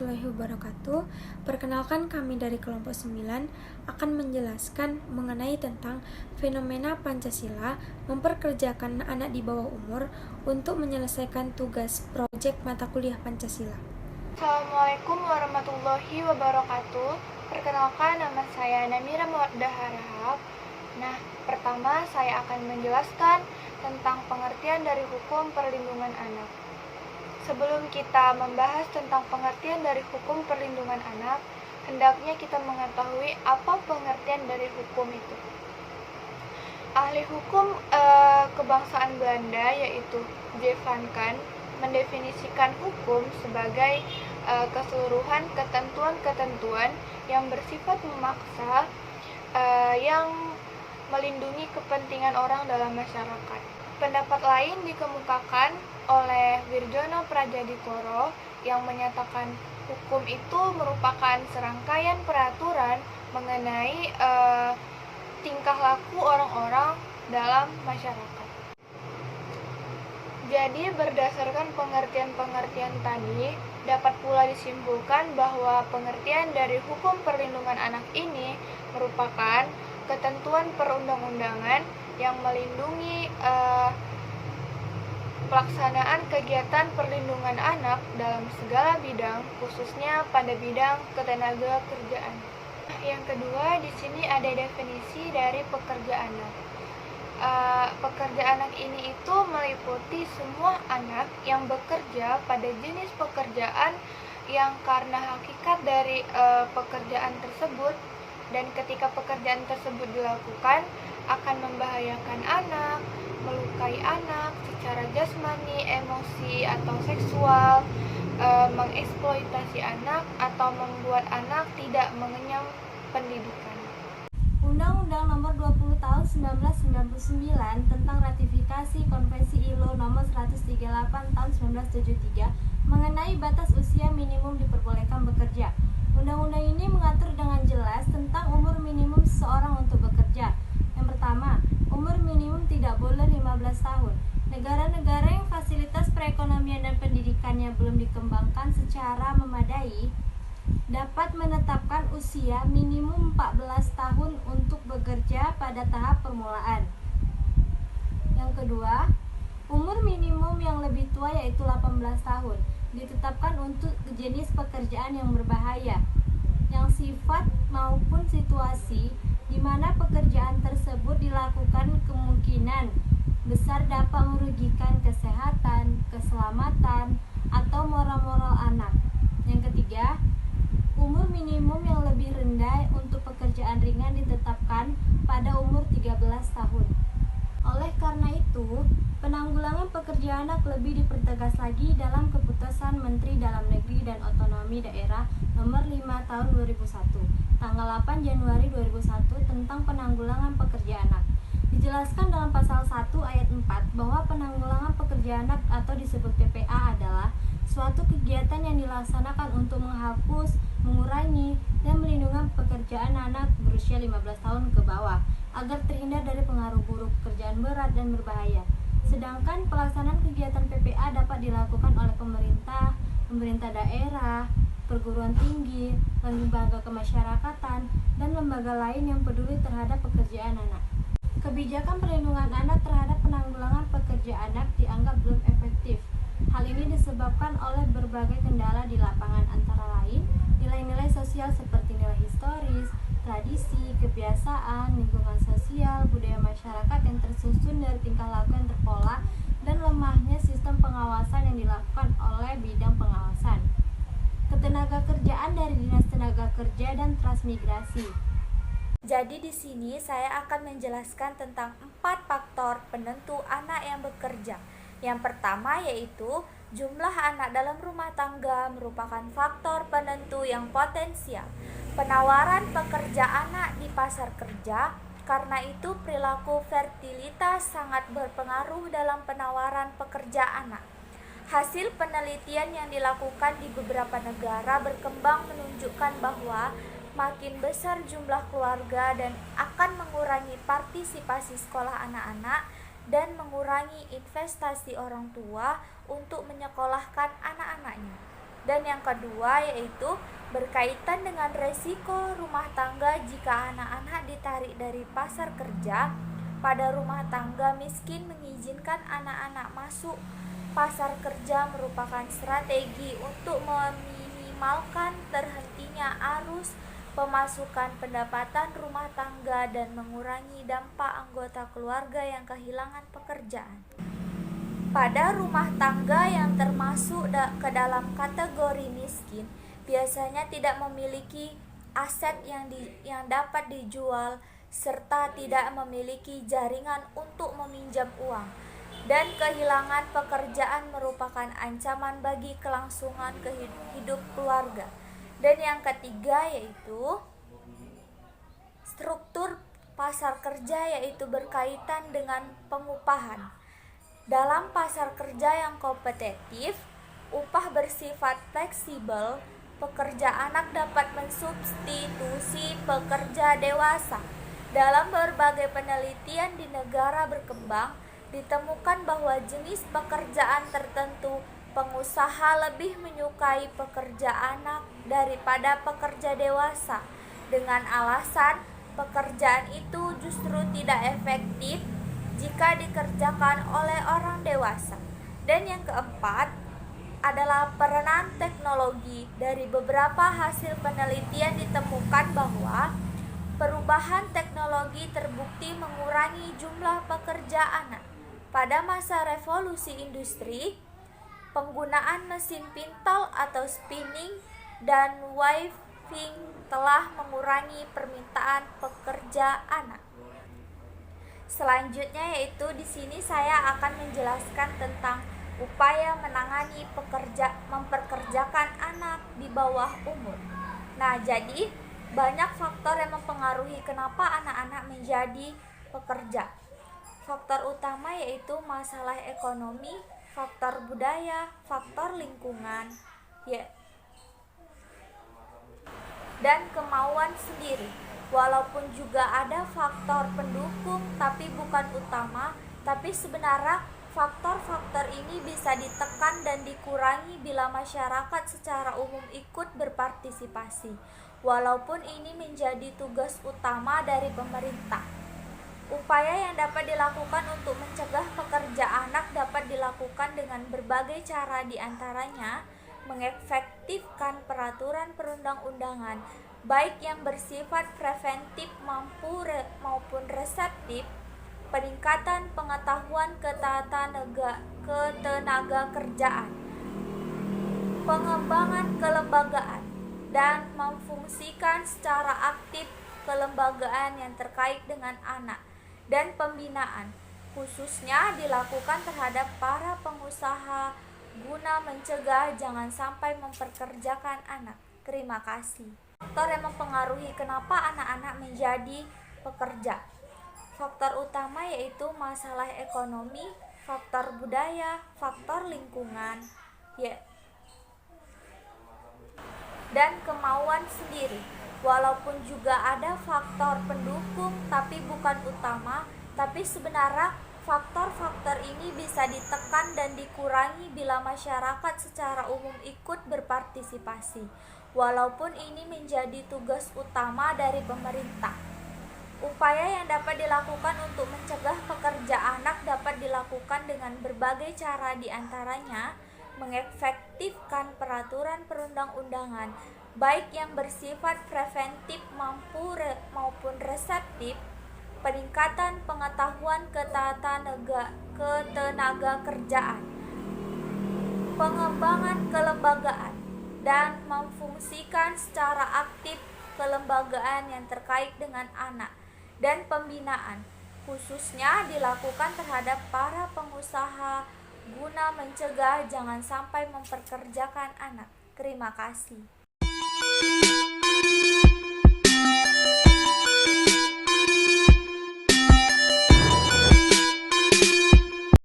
warahmatullahi wabarakatuh. Perkenalkan, kami dari kelompok 9 akan menjelaskan mengenai tentang fenomena Pancasila memperkerjakan anak di bawah umur untuk menyelesaikan tugas proyek mata kuliah Pancasila. Assalamualaikum warahmatullahi wabarakatuh. Perkenalkan, nama saya Namira Mawaddah Harahap. Pertama saya akan menjelaskan tentang pengertian dari hukum perlindungan anak. Sebelum kita membahas tentang pengertian dari hukum perlindungan anak, hendaknya kita mengetahui apa pengertian dari hukum itu. Ahli hukum kebangsaan Belanda yaitu J. van Kant mendefinisikan hukum sebagai keseluruhan ketentuan-ketentuan yang bersifat memaksa yang melindungi kepentingan orang dalam masyarakat. Pendapat lain dikemukakan oleh Wirjono Pradjadikoro yang menyatakan hukum itu merupakan serangkaian peraturan mengenai tingkah laku orang-orang dalam masyarakat. Jadi berdasarkan pengertian-pengertian tadi, dapat pula disimpulkan bahwa pengertian dari hukum perlindungan anak ini merupakan ketentuan perundang-undangan yang melindungi pelaksanaan kegiatan perlindungan anak dalam segala bidang, khususnya pada bidang ketenaga kerjaan. Yang kedua, di sini ada definisi dari pekerja anak. Pekerja anak ini itu meliputi semua anak yang bekerja pada jenis pekerjaan yang karena hakikat dari pekerjaan tersebut dan ketika pekerjaan tersebut dilakukan akan membahayakan anak, melukai anak secara jasmani, emosi, atau seksual, mengeksploitasi anak, atau membuat anak tidak mengenyam pendidikan. Undang-Undang Nomor 20 Tahun 1999 tentang ratifikasi Konvensi ILO Nomor 138 Tahun 1973 mengenai batas usia minimum diperbolehkan bekerja. Undang-undang ini mengatur dengan jelas tentang umur minimum seseorang untuk bekerja. Yang pertama, umur minimum tidak boleh 15 tahun. Negara-negara yang fasilitas perekonomian dan pendidikannya belum dikembangkan secara memadai dapat menetapkan usia minimum 14 tahun untuk bekerja pada tahap permulaan. Yang kedua, umur minimum yang lebih tua yaitu 18 tahun ditetapkan untuk jenis pekerjaan yang berbahaya, yang sifat maupun situasi di mana pekerjaan tersebut dilakukan kemungkinan besar dapat merugikan kesehatan, keselamatan, atau moral-moral anak. Yang ketiga, umur minimum yang lebih rendah untuk pekerjaan ringan ditetapkan pada umur 13 tahun. Oleh karena itu, penanggulangan pekerja anak lebih dipertegas lagi dalam Keputusan Menteri Dalam Negeri dan Otonomi Daerah Nomor 5 Tahun 2001, tanggal 8 Januari 2001 tentang penanggulangan pekerja anak. Dijelaskan dalam pasal 1 ayat 4 bahwa penanggulangan pekerja anak atau disebut PPA adalah suatu kegiatan yang dilaksanakan untuk menghapus, mengurangi, dan melindungi pekerjaan anak berusia 15 tahun ke bawah agar terhindar dari pengaruh buruk pekerjaan berat dan berbahaya. Sedangkan pelaksanaan kegiatan PPA dapat dilakukan oleh pemerintah, pemerintah daerah, perguruan tinggi, lembaga kemasyarakatan, dan lembaga lain yang peduli terhadap pekerjaan anak. Kebijakan perlindungan anak terhadap penanggulangan pekerja anak dianggap belum efektif. Hal ini disebabkan oleh berbagai kendala di lapangan, antara lain nilai-nilai sosial seperti nilai historis, tradisi, kebiasaan, lingkungan sosial, budaya masyarakat yang tersusun dari tingkah laku yang terpola, dan lemahnya sistem pengawasan yang dilakukan oleh bidang pengawasan. Ketenaga kerjaan dari Dinas Tenaga Kerja dan Transmigrasi. Jadi di sini saya akan menjelaskan tentang 4 faktor penentu anak yang bekerja. Yang pertama yaitu jumlah anak dalam rumah tangga merupakan faktor penentu yang potensial. Penawaran pekerja anak di pasar kerja, karena itu perilaku fertilitas sangat berpengaruh dalam penawaran pekerja anak. Hasil penelitian yang dilakukan di beberapa negara berkembang menunjukkan bahwa makin besar jumlah keluarga dan akan mengurangi partisipasi sekolah anak-anak dan mengurangi investasi orang tua untuk menyekolahkan anak-anaknya. Dan yang kedua yaitu berkaitan dengan resiko rumah tangga jika anak-anak ditarik dari pasar kerja. Pada rumah tangga miskin, mengizinkan anak-anak masuk pasar kerja merupakan strategi untuk meminimalkan terhentinya arus pemasukan pendapatan rumah tangga dan mengurangi dampak anggota keluarga yang kehilangan pekerjaan. Pada rumah tangga yang termasuk ke dalam kategori miskin, biasanya tidak memiliki aset yang dapat dijual serta tidak memiliki jaringan untuk meminjam uang, dan kehilangan pekerjaan merupakan ancaman bagi kelangsungan hidup keluarga. Dan yang ketiga yaitu struktur pasar kerja, yaitu berkaitan dengan pengupahan. Dalam pasar kerja yang kompetitif, upah bersifat fleksibel. Pekerja anak dapat mensubstitusi pekerja dewasa. Dalam berbagai penelitian di negara berkembang, ditemukan bahwa jenis pekerjaan tertentu pengusaha lebih menyukai pekerja anak daripada pekerja dewasa, dengan alasan pekerjaan itu justru tidak efektif jika dikerjakan oleh orang dewasa. Dan yang keempat adalah peranan teknologi. Dari beberapa hasil penelitian ditemukan bahwa perubahan teknologi terbukti mengurangi jumlah pekerja anak. Pada masa revolusi industri, penggunaan mesin pintal atau spinning dan weaving telah mengurangi permintaan pekerja anak. Selanjutnya yaitu di sini saya akan menjelaskan tentang upaya menangani memperkerjakan anak di bawah umur. Nah, jadi banyak faktor yang mempengaruhi kenapa anak-anak menjadi pekerja. Faktor utama yaitu masalah ekonomi, faktor budaya, faktor lingkungan, dan kemauan sendiri. Walaupun juga ada faktor pendukung tapi bukan utama, tapi sebenarnya faktor-faktor ini bisa ditekan dan dikurangi bila masyarakat secara umum ikut berpartisipasi. Walaupun ini menjadi tugas utama dari pemerintah. Upaya yang dapat dilakukan untuk mencegah pekerja anak dapat dilakukan dengan berbagai cara, diantaranya mengefektifkan peraturan perundang-undangan, baik yang bersifat preventif maupun reseptif, peningkatan pengetahuan ketenaga kerjaan, pengembangan kelembagaan, dan memfungsikan secara aktif kelembagaan yang terkait dengan anak, dan pembinaan, khususnya dilakukan terhadap para pengusaha guna mencegah jangan sampai memperkerjakan anak. Terima kasih. Faktor yang mempengaruhi kenapa anak-anak menjadi pekerja. Faktor utama yaitu masalah ekonomi, faktor budaya, faktor lingkungan, dan kemauan sendiri. Walaupun juga ada faktor pendukung tapi bukan utama, tapi sebenarnya faktor-faktor ini bisa ditekan dan dikurangi bila masyarakat secara umum ikut berpartisipasi. Walaupun ini menjadi tugas utama dari pemerintah. Upaya yang dapat dilakukan untuk mencegah pekerja anak dapat dilakukan dengan berbagai cara, diantaranya mengefektifkan peraturan perundang-undangan, baik yang bersifat preventif maupun reseptif, peningkatan pengetahuan ketenaga kerjaan, pengembangan kelembagaan, dan memfungsikan secara aktif kelembagaan yang terkait dengan anak, dan pembinaan, khususnya dilakukan terhadap para pengusaha guna mencegah jangan sampai memperkerjakan anak. Terima kasih.